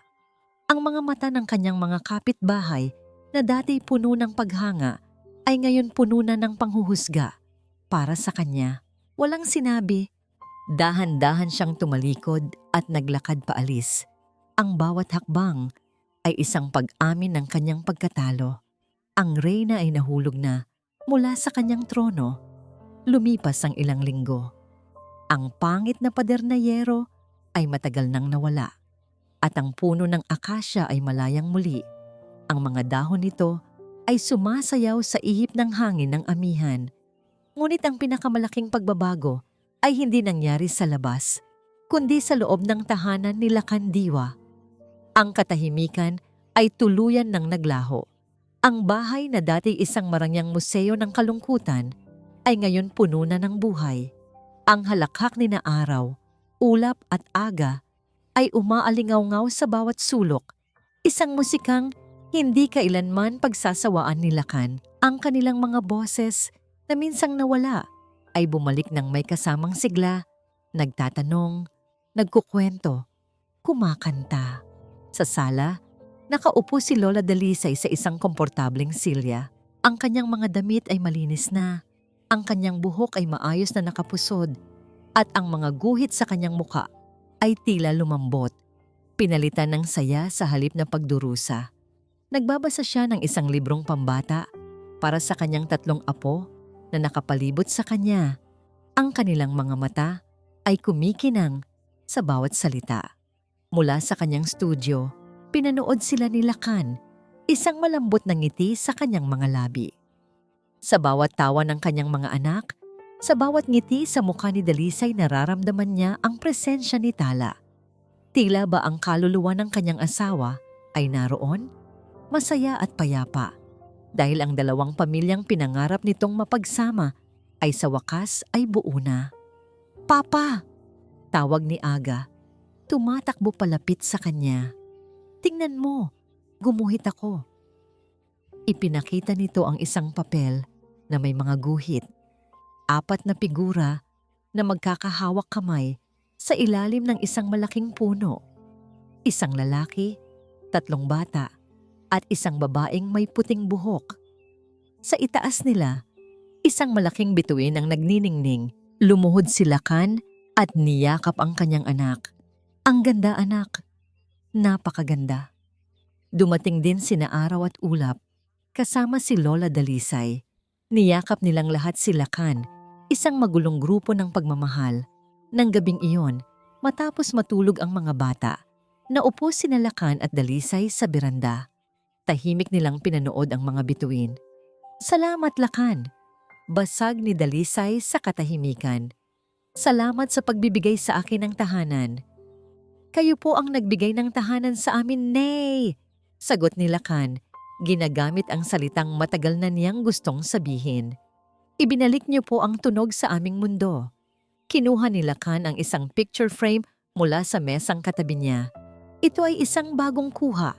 Speaker 1: Ang mga mata ng kanyang mga kapitbahay na dati puno ng paghanga ay ngayon puno na ng panghuhusga. Para sa kanya, walang sinabi. Dahan-dahan siyang tumalikod at naglakad paalis. Ang bawat hakbang ay isang pag-amin ng kanyang pagkatalo. Ang reyna ay nahulog na mula sa kanyang trono. Lumipas ang ilang linggo. Ang pangit na pader na yero ay matagal nang nawala. At ang puno ng akasya ay malayang muli. Ang mga dahon nito ay sumasayaw sa ihip ng hangin ng amihan. Ngunit ang pinakamalaking pagbabago ay hindi nangyari sa labas, kundi sa loob ng tahanan ni Lakan Diwa. Ang katahimikan ay tuluyan ng naglaho. Ang bahay na dati isang marangyang museo ng kalungkutan ay ngayon puno na ng buhay. Ang halakhak ni na araw Ulap at Aga ay umaalingaw-ngaw sa bawat sulok. Isang musikang hindi kailanman pagsasawaan ni Lakan. Ang kanilang mga boses na minsang nawala ay bumalik ng may kasamang sigla, nagtatanong, nagkukwento, kumakanta. Sa sala, nakaupo si Lola Dalisay sa isang komportableng silya. Ang kanyang mga damit ay malinis na, ang kanyang buhok ay maayos na nakapusod, at ang mga guhit sa kanyang muka ay tila lumambot. Pinalitan ng saya sa halip na pagdurusa. Nagbabasa siya ng isang librong pambata para sa kanyang 3 apo na nakapalibot sa kanya. Ang kanilang mga mata ay kumikinang sa bawat salita. Mula sa kanyang studio, pinanood sila ni Lakan, isang malambot na ngiti sa kanyang mga labi. Sa bawat tawa ng kanyang mga anak, sa bawat ngiti sa mukha ni Dalisay nararamdaman niya ang presensya ni Tala. Tila ba ang kaluluwa ng kanyang asawa ay naroon, masaya at payapa, dahil ang dalawang pamilyang pinangarap nitong mapagsama ay sa wakas ay buo na. "Papa!" tawag ni Aga. Tumatakbo palapit sa kanya. "Tingnan mo, gumuhit ako." Ipinakita nito ang isang papel na may mga guhit. 4 na figura na magkakahawak kamay sa ilalim ng isang malaking puno. Isang lalaki, 3 bata, at isang babaeng may puting buhok. Sa itaas nila, isang malaking bituin ang nagniningning. Lumuhod si Lakan at niyakap ang kanyang anak. "Ang ganda, anak. Napakaganda." Dumating din sina Araw at Ulap, kasama si Lola Dalisay. Niyakap nilang lahat si Lakan, isang magulong grupo ng pagmamahal. Nang gabing iyon, matapos matulog ang mga bata, naupo sina Lakan at Dalisay sa beranda. Tahimik nilang pinanood ang mga bituin. "Salamat, Lakan." Basag ni Dalisay sa katahimikan. "Salamat sa pagbibigay sa akin ng tahanan." "Kayo po ang nagbigay ng tahanan sa amin, Nay!" Sagot ni Lakan, ginagamit ang salitang matagal na niyang gustong sabihin. "Ibinalik niyo po ang tunog sa aming mundo." Kinuha ni Lakan ang isang picture frame mula sa mesang katabi niya. Ito ay isang bagong kuha,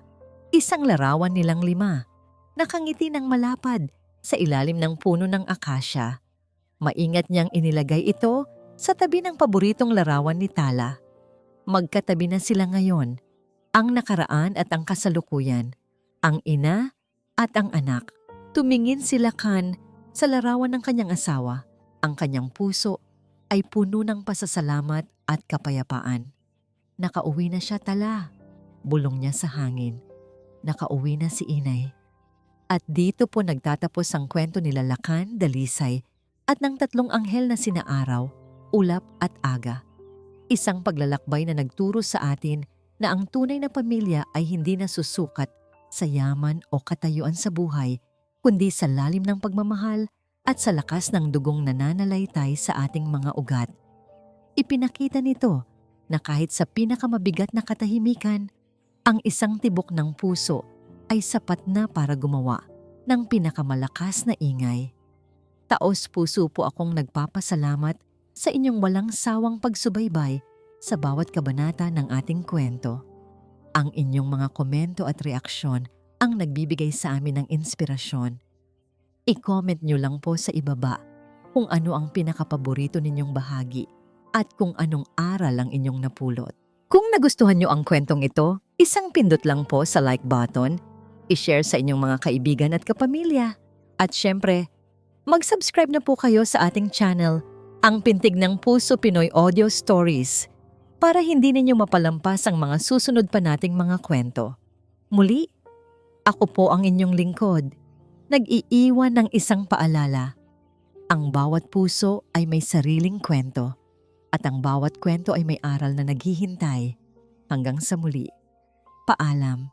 Speaker 1: isang larawan nilang 5. Nakangiti ng malapad sa ilalim ng puno ng akasya. Maingat niyang inilagay ito sa tabi ng paboritong larawan ni Tala. Magkatabi na sila ngayon, ang nakaraan at ang kasalukuyan, ang ina at ang anak. Tumingin si Lakan sa larawan ng kanyang asawa. Ang kanyang puso ay puno ng pasasalamat at kapayapaan. "Nakauwi na siya, Tala," bulong niya sa hangin. "Nakauwi na si Inay." At dito po nagtatapos ang kwento nila Lakan, Dalisay at ng 3 anghel na sina Araw, Ulap at Aga. Isang paglalakbay na nagturo sa atin na ang tunay na pamilya ay hindi nasusukat sa yaman o katayuan sa buhay, kundi sa lalim ng pagmamahal at sa lakas ng dugong nananalaytay sa ating mga ugat. Ipinakita nito na kahit sa pinakamabigat na katahimikan, ang isang tibok ng puso ay sapat na para gumawa ng pinakamalakas na ingay. Taos puso po akong nagpapasalamat sa inyong walang sawang pagsubaybay sa bawat kabanata ng ating kwento. Ang inyong mga komento at reaksyon ang nagbibigay sa amin ng inspirasyon. I-comment nyo lang po sa ibaba kung ano ang pinakapaborito ninyong bahagi at kung anong aral ang inyong napulot. Kung nagustuhan nyo ang kwentong ito, isang pindot lang po sa like button, i-share sa inyong mga kaibigan at kapamilya. At syempre, mag-subscribe na po kayo sa ating channel, ang Pintig ng Puso Pinoy Audio Stories, para hindi ninyo mapalampas ang mga susunod pa nating mga kwento. Muli, ako po ang inyong lingkod, nag-iiwan ng isang paalala. Ang bawat puso ay may sariling kwento, at ang bawat kwento ay may aral na naghihintay. Hanggang sa muli, paalam.